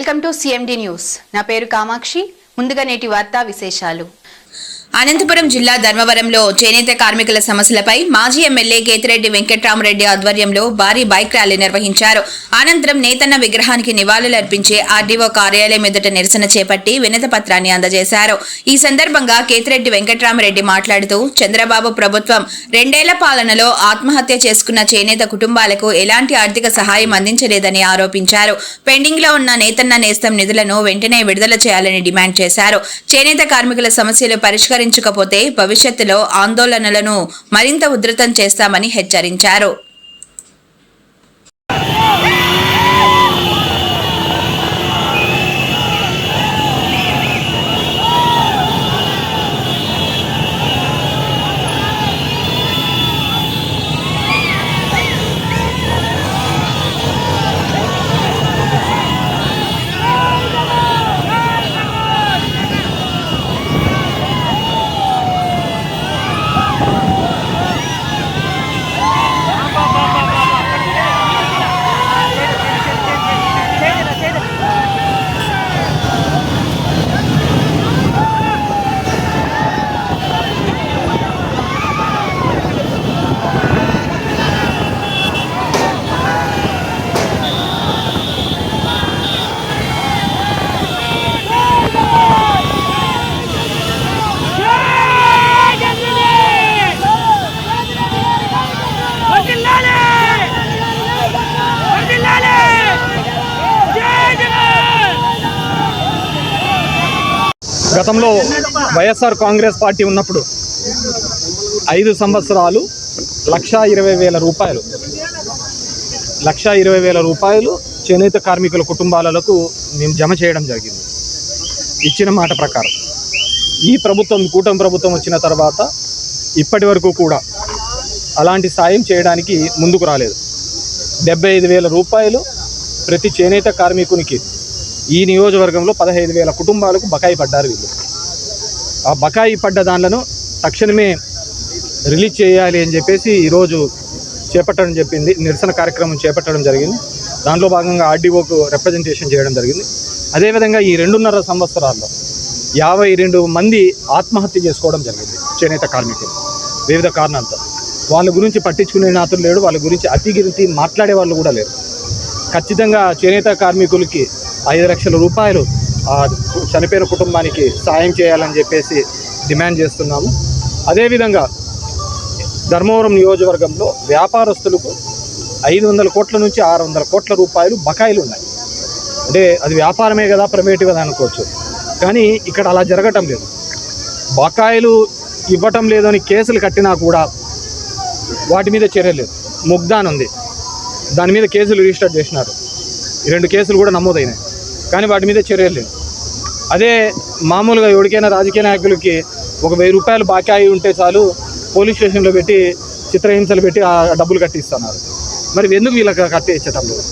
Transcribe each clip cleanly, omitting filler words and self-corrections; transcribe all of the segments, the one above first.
Welcome to CMD news. నా పేరు కామాక్షి. ముందుగా నేటి వార్తా విశేషాలు. అనంతపురం జిల్లా ధర్మవరంలో చేనేత కార్మికుల సమస్యలపై మాజీ ఎమ్మెల్యే కేతిరెడ్డి వెంకట్రామరెడ్డి ఆధ్వర్యంలో భారీ బైక్ ర్యాలీ నిర్వహించారు. అనంతరం నేతన్న విగ్రహానికి నివాళులర్పించే ఆర్డీఓ కార్యాలయం ఎదుట నిరసన చేపట్టి వినతి పత్రాన్ని అందజేశారు. ఈ సందర్భంగా కేతిరెడ్డి వెంకట్రామరెడ్డి మాట్లాడుతూ చంద్రబాబు ప్రభుత్వం 2 ఏళ్ల పాలనలో ఆత్మహత్య చేసుకున్న చేనేత కుటుంబాలకు ఎలాంటి ఆర్థిక సహాయం అందించలేదని ఆరోపించారు. పెండింగ్ లో ఉన్న నేతన్న నేస్తం నిధులను వెంటనే విడుదల చేయాలని డిమాండ్ చేశారు. చేనేత కార్మికుల సమస్యలు పరిష్కరించకపోతే భవిష్యత్తులో ఆందోళనలను మరింత ఉధృతం చేస్తామని హెచ్చరించారు. గతంలో వైఎస్ఆర్ కాంగ్రెస్ పార్టీ ఉన్నప్పుడు 5 సంవత్సరాలు 1,20,000 రూపాయలు 1,20,000 రూపాయలు చేనేత కార్మికుల కుటుంబాలకు మేము జమ చేయడం జరిగింది. ఇచ్చిన మాట ప్రకారం ఈ ప్రభుత్వం కూటమి ప్రభుత్వం వచ్చిన తర్వాత ఇప్పటి వరకు కూడా అలాంటి సాయం చేయడానికి ముందుకు రాలేదు. 75,000 రూపాయలు ప్రతి చేనేత కార్మికునికి ఈ నియోజకవర్గంలో 15,000 కుటుంబాలకు బకాయి పడ్డారు వీళ్ళు. ఆ బకాయి పడ్డ దానిలను తక్షణమే రిలీజ్ చేయాలి అని చెప్పేసి ఈరోజు చేపట్టడం చెప్పింది. నిరసన కార్యక్రమం చేపట్టడం జరిగింది. దాంట్లో భాగంగా ఆర్డీఓకు రిప్రజెంటేషన్ చేయడం జరిగింది. అదేవిధంగా ఈ 2.5 సంవత్సరాల్లో 52 మంది ఆత్మహత్య చేసుకోవడం జరిగింది చేనేత కార్మికులు వివిధ కారణాలతో. వాళ్ళ గురించి పట్టించుకునే నాతులు లేడు, వాళ్ళ గురించి అతిగిరితి మాట్లాడే వాళ్ళు కూడా లేరు. ఖచ్చితంగా చేనేత కార్మికులకి 5 లక్షల రూపాయలు చనిపోయిన కుటుంబానికి సాయం చేయాలని చెప్పేసి డిమాండ్ చేస్తున్నాము. అదేవిధంగా ధర్మవరం నియోజకవర్గంలో వ్యాపారస్తులకు 500 కోట్ల నుంచి 600 కోట్ల రూపాయలు బకాయిలు ఉన్నాయి. అంటే అది వ్యాపారమే కదా, ప్రైవేటు కదా అనుకోవచ్చు, కానీ ఇక్కడ అలా జరగటం లేదు. బకాయిలు ఇవ్వటం లేదని కేసులు కట్టినా కూడా వాటి మీద చర్య లేదు. ముగ్ధాన్ ఉంది, దాని మీద కేసులు రిజిస్టర్ చేసినారు. 2 కేసులు కూడా నమోదైనాయి, కానీ వాటి మీద చర్యలు లేవు. అదే మామూలుగా ఎవరికైనా రాజకీయ నాయకులకి 1,000 రూపాయలు బాకాయి ఉంటే చాలు పోలీస్ స్టేషన్లో పెట్టి చిత్రహింసలు పెట్టి ఆ డబ్బులు కట్టిస్తున్నారు. మరి ఎందుకు వీళ్ళకి కట్టించటం లేదు?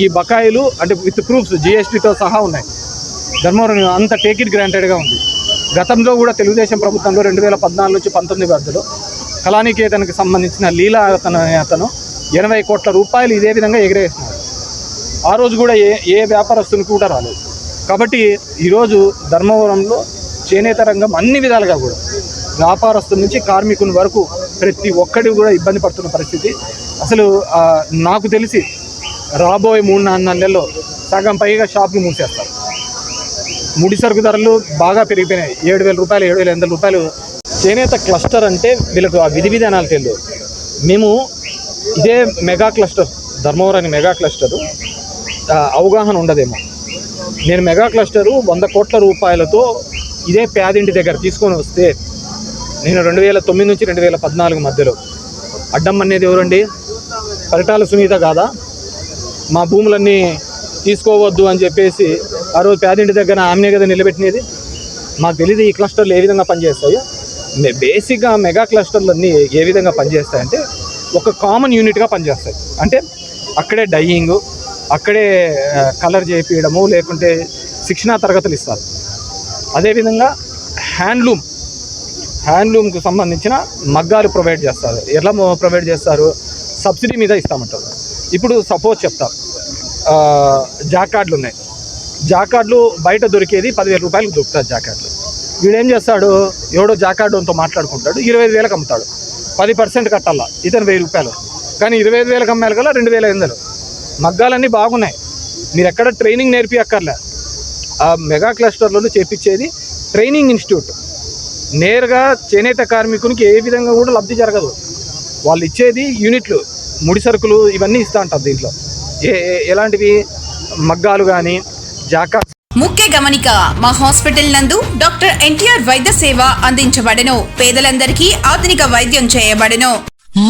ఈ బకాయిలు అంటే విత్ ప్రూఫ్స్ జిఎస్టీతో సహా ఉన్నాయి. ధర్మవరం అంత టేక్ ఇట్ గ్రాంటెడ్గా ఉంది. గతంలో కూడా తెలుగుదేశం ప్రభుత్వంలో 2014 నుంచి 19 మధ్యలో కళానికేతన్కి సంబంధించిన లీలా అతను 80 కోట్ల రూపాయలు ఇదే విధంగా ఎగిరేసినారు. ఆ రోజు కూడా ఏ వ్యాపారస్తునికి కూడా రాలేదు. కాబట్టి ఈరోజు ధర్మవరంలో చేనేత రంగం అన్ని విధాలుగా కూడా వ్యాపారస్తుల నుంచి కార్మికుల వరకు ప్రతి ఒక్కటి కూడా ఇబ్బంది పడుతున్న పరిస్థితి. అసలు నాకు తెలిసి రాబోయే 3-4 నెలల్లో సగం పైగా షాపులు మూసేస్తారు. ముడి సరుకు ధరలు బాగా పెరిగిపోయినాయి. 7,000 రూపాయలు 7,800 రూపాయలు. చేనేత క్లస్టర్ అంటే వీళ్ళకు ఆ విధి విధానాలు తెలియదు. మేము ఇదే మెగా క్లస్టర్, ధర్మవరానికి మెగా క్లస్టరు అవగాహన ఉండదేమో. నేను మెగా క్లస్టరు 100 కోట్ల రూపాయలతో ఇదే పేదింటి దగ్గర తీసుకొని వస్తే నేను 2009 నుంచి 2014 మధ్యలో అడ్డం అనేది ఎవరండి? పరిటాల సునీత కాదా? మా భూములన్నీ తీసుకోవద్దు అని చెప్పేసి ఆ రోజు పేదింటి దగ్గర ఆమెనే కదా నిలబెట్టినది. మాకు తెలియదు ఈ క్లస్టర్లు ఏ విధంగా పనిచేస్తాయో. బేసిక్గా మెగా క్లస్టర్లన్నీ ఏ విధంగా పనిచేస్తాయంటే ఒక కామన్ యూనిట్గా పనిచేస్తాయి. అంటే అక్కడే డైయింగ్, అక్కడే కలర్ చేయించడము, లేకుంటే శిక్షణా తరగతులు ఇస్తారు. అదేవిధంగా హ్యాండ్లూమ్కి సంబంధించిన మగ్గాలు ప్రొవైడ్ చేస్తారు. ఎలా ప్రొవైడ్ చేస్తారు? సబ్సిడీ మీద ఇస్తామంటారు. ఇప్పుడు సపోజ్ చెప్తా, జాకార్డులు ఉన్నాయి. జాకార్డులు బయట దొరికేది 10,000 రూపాయలకు దొరుకుతుంది జాకార్డులు. వీడేం చేస్తాడు, ఎవడో జాకార్డుతో మాట్లాడుకుంటాడు, 25,000కి అమ్ముతాడు. 10% కట్టాలా, ఇతను 1,000 రూపాయలు. కానీ 25,000కి అమ్మాలి కదా 2,500. మగ్గాలన్నీ బాగున్నాయి, మీరు ఎక్కడ ట్రైనింగ్ నేర్పియక్కర్లే. ఆ మెగా క్లస్టర్లలో చేపించేది ట్రైనింగ్ ఇన్స్టిట్యూట్. నేరుగా చేనేత కార్మికునికి ఏ విధంగా కూడా లబ్ధి జరగదు. వాళ్ళు ఇచ్చేది యూనిట్లు, ముడి సరుకులు ఇవన్నీ ఇస్తూ ఉంటారు. దీంట్లో ఎలాంటివి మగ్గాలు కానీ జాకా. ముఖ్య గమనిక, మా హాస్పిటల్ నందు డాక్టర్ ఎన్టీఆర్ వైద్య సేవ అందించబడెను. పేదలందరికీ ఆధునిక వైద్యం చేయబడెను.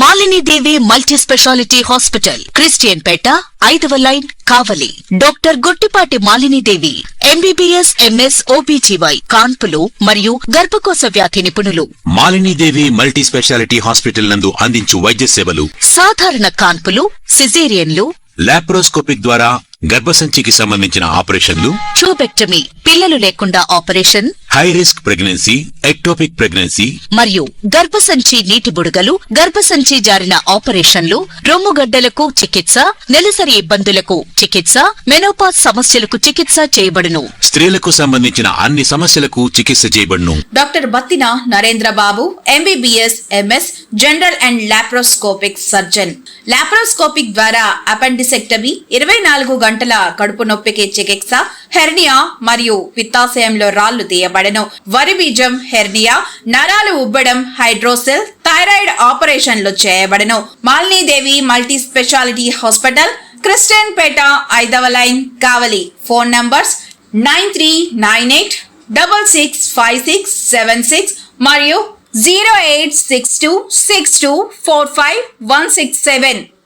Malinidevi multi speciality hospital, Christian Peta, 5వ line, Kavali. Doctor Gottipati Malinidevi, MBBS, MS, OBGY, కాన్పులు మరియు గర్భకోశ వ్యాధి నిపుణులు. మాలినీదేవి మల్టీ స్పెషాలిటీ హాస్పిటల్ నందు అందించు వైద్య సేవలు: సాధారణ కాన్పులు, సిజేరియన్లు, లాప్రోస్కోపిక్ ద్వారా గర్భసంచికి సంబంధించిన ఆపరేషన్లు, ట్యూబెక్టమీ, పిల్లలు లేకుండా operation, high risk pregnancy, ectopic pregnancy మరియు గర్భసంచి నీటి బుడగలు, గర్భసంచి జారిన ఆపరేషన్లు, రొమ్ముగడ్డలకు చికిత్స, నెలసరి ఇబ్బందులకు చికిత్స, మెనోపాజ్ సమస్యలకు చికిత్స చేయబడును. స్త్రీలకు సంబంధించిన అన్ని సమస్యలకు చికిత్స చేయబడును. Doctor Battina Narendra Babu, MBBS, MS, general and laparoscopic surgeon. Laparoscopic ద్వారా అపెండిసెక్టమీ, 24 గంటల కడుపు నొప్పికి చికిత్స, హెర్నియా మరియు పిత్తాశయంలో రాళ్లు తీయబడెను. వరి బీజం, హెర్నియా, నరాలు ఉబ్బడం, హైడ్రోసెల్, థైరాయిడ్ ఆపరేషన్లు చేయబడెను. Malinidevi multi speciality hospital, Christian Peta, 5వ లైన్, కావలి. ఫోన్ నంబర్స్ 9398665676 మరియు 08626245167.